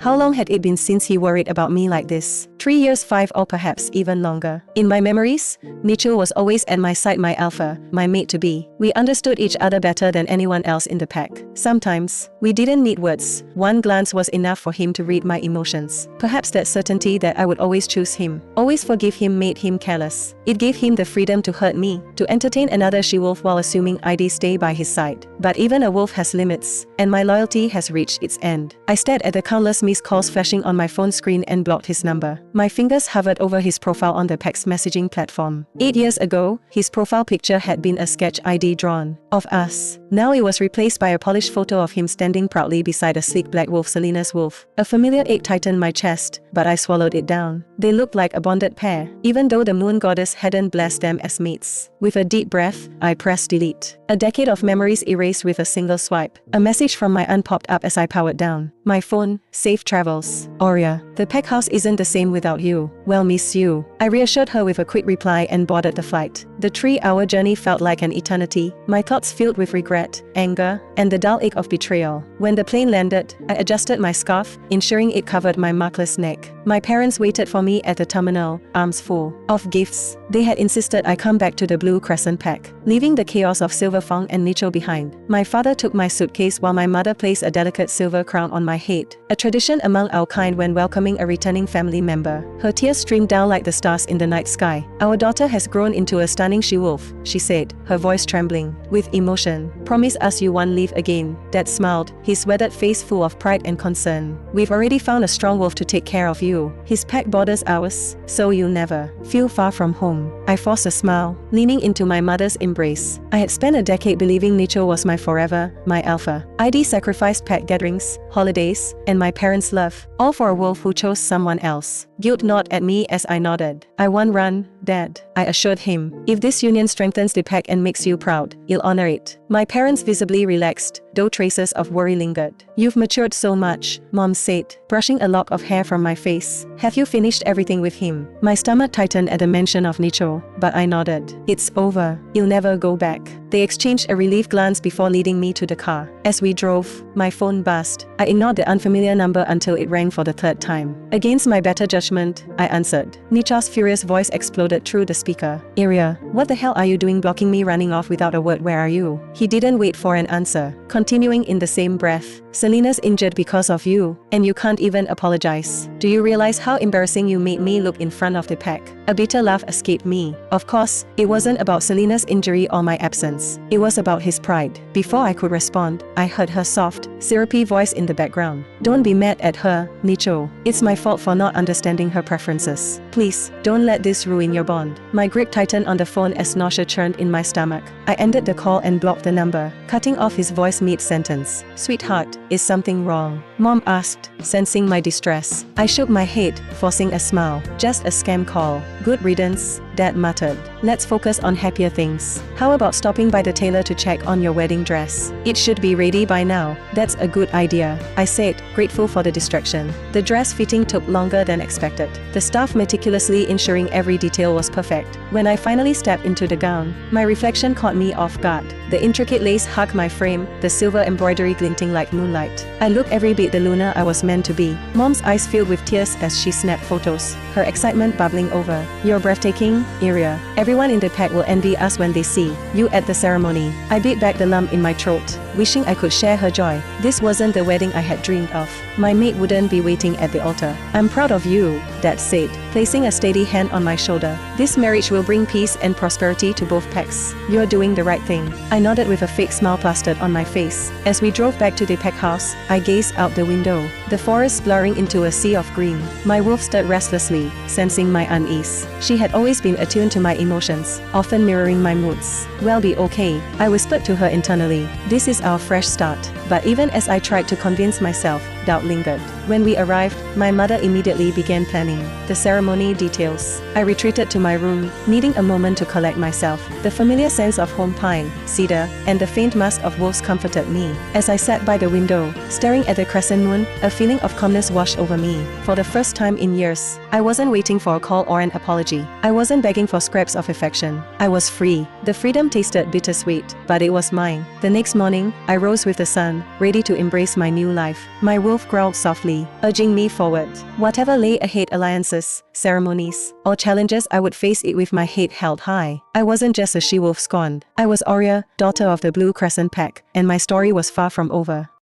How long had it been since he worried about me like this? 3 years, 5, or perhaps even longer. In my memories, Nicho was always at my side, my alpha, my mate-to-be. We understood each other better than anyone else in the pack. Sometimes, we didn't need words. One glance was enough for him to read my emotions. Perhaps that certainty that I would always choose him, always forgive him, made him careless. It gave him the freedom to hurt me, to entertain another she-wolf while assuming I'd stay by his side. But even a wolf has limits, and my loyalty has reached its end. I stared at the countless missed calls flashing on my phone screen and blocked his number. My fingers hovered over his profile on the pack's messaging platform. 8 years ago, his profile picture had been a sketch I'd drawn of us. Now it was replaced by a polished photo of him standing proudly beside a sleek black wolf, Selena's wolf. A familiar ache tightened my chest, but I swallowed it down. They looked like a bonded pair, even though the moon goddess hadn't blessed them as mates. With a deep breath, I pressed delete. A decade of memories erased with a single swipe. A message from my aunt popped up as I powered down my phone. Safe travels, Aurea. The pack house isn't the same without you. Well, miss you. I reassured her with a quick reply and boarded the flight. The 3-hour journey felt like an eternity, my thoughts filled with regret, anger, and the dull ache of betrayal. When the plane landed, I adjusted my scarf, ensuring it covered my markless neck. My parents waited for me at the terminal, arms full of gifts. They had insisted I come back to the Blue Crescent pack, leaving the chaos of Silverfang and Nicho behind. My father took my suitcase while my mother placed a delicate silver crown on my head, a tradition among our kind when welcoming a returning family member. Her tears streamed down like the stars in the night sky. Our daughter has grown into a stunning she-wolf, she said, her voice trembling with emotion. Promise us you won't leave again. Dad smiled, his weathered face full of pride and concern. We've already found a strong wolf to take care of you. His pack borders ours, so you'll never feel far from home. I forced a smile, leaning into my mother's embrace. I had spent a decade believing Nicho was my forever, my alpha. I'd sacrificed pack gatherings, holidays, and my parents' love, all for a wolf who chose someone else. Guilt gnawed at me as I nodded. I won't run, Dad, I assured him. If this union strengthens the pack and makes you proud, you'll honor it. My parents visibly relaxed, though traces of worry lingered. You've matured so much, Mom said, brushing a lock of hair from my face. Have you finished everything with him? My stomach tightened at the mention of Nicho, but I nodded. It's over. You'll never go back. They exchanged a relieved glance before leading me to the car. As we drove, my phone buzzed. I ignored the unfamiliar number until it rang for the 3rd time. Against my better judgment, I answered. Nicho's furious voice exploded through the speaker. Aurea, what the hell are you doing blocking me, running off without a word? Where are you? He didn't wait for an answer, continuing in the same breath. Selena's injured because of you, and you can't even apologize. Do you realize how embarrassing you made me look in front of the pack? A bitter laugh escaped me. Of course, it wasn't about Selena's injury or my absence. It was about his pride. Before I could respond, I heard her soft, syrupy voice in the background. Don't be mad at her, Nicho. It's my fault for not understanding her preferences. Please, don't let this ruin your bond. My grip tightened on the phone as nausea churned in my stomach. I ended the call and blocked the number, cutting off his voice mid-sentence. Sweetheart, is something wrong? Mom asked, sensing my distress. I shook my head, forcing a smile. Just a scam call. Good riddance, Dad muttered. Let's focus on happier things. How about stopping by the tailor to check on your wedding dress? It should be ready by now. That's a good idea, I said, grateful for the distraction. The dress fitting took longer than expected, the staff meticulously ensuring every detail was perfect. When I finally stepped into the gown, my reflection caught me off guard. The intricate lace hugged my frame, the silver embroidery glinting like moonlight. I looked every bit the Luna I was meant to be. Mom's eyes filled with tears as she snapped photos, her excitement bubbling over. You're breathtaking, Aurea. Everyone in the pack will envy us when they see you at the ceremony. I beat back the lump in my throat, wishing I could share her joy. This wasn't the wedding I had dreamed of. My mate wouldn't be waiting at the altar. I'm proud of you, Dad said, placing a steady hand on my shoulder. This marriage will bring peace and prosperity to both packs. You're doing the right thing. I nodded with a fake smile plastered on my face. As we drove back to the pack house, I gazed out the window, the forest blurring into a sea of green. My wolf stirred restlessly, sensing my unease. She had always been attuned to my emotions, often mirroring my moods. We'll be okay, I whispered to her internally. This is our fresh start. But even as I tried to convince myself, doubt lingered. When we arrived, my mother immediately began planning the ceremony details. I retreated to my room, needing a moment to collect myself. The familiar sense of home pine, cedar, and the faint musk of wolves comforted me. As I sat by the window, staring at the crescent moon, a feeling of calmness washed over me. For the first time in years, I wasn't waiting for a call or an apology. I wasn't begging for scraps of affection. I was free. The freedom tasted bittersweet, but it was mine. The next morning, I rose with the sun, ready to embrace my new life. My wolf wolf growled softly, urging me forward. Whatever lay ahead, alliances, ceremonies, or challenges, I would face it with my head held high. I wasn't just a she-wolf scorned. I was Aurea, daughter of the Blue Crescent Pack, and my story was far from over.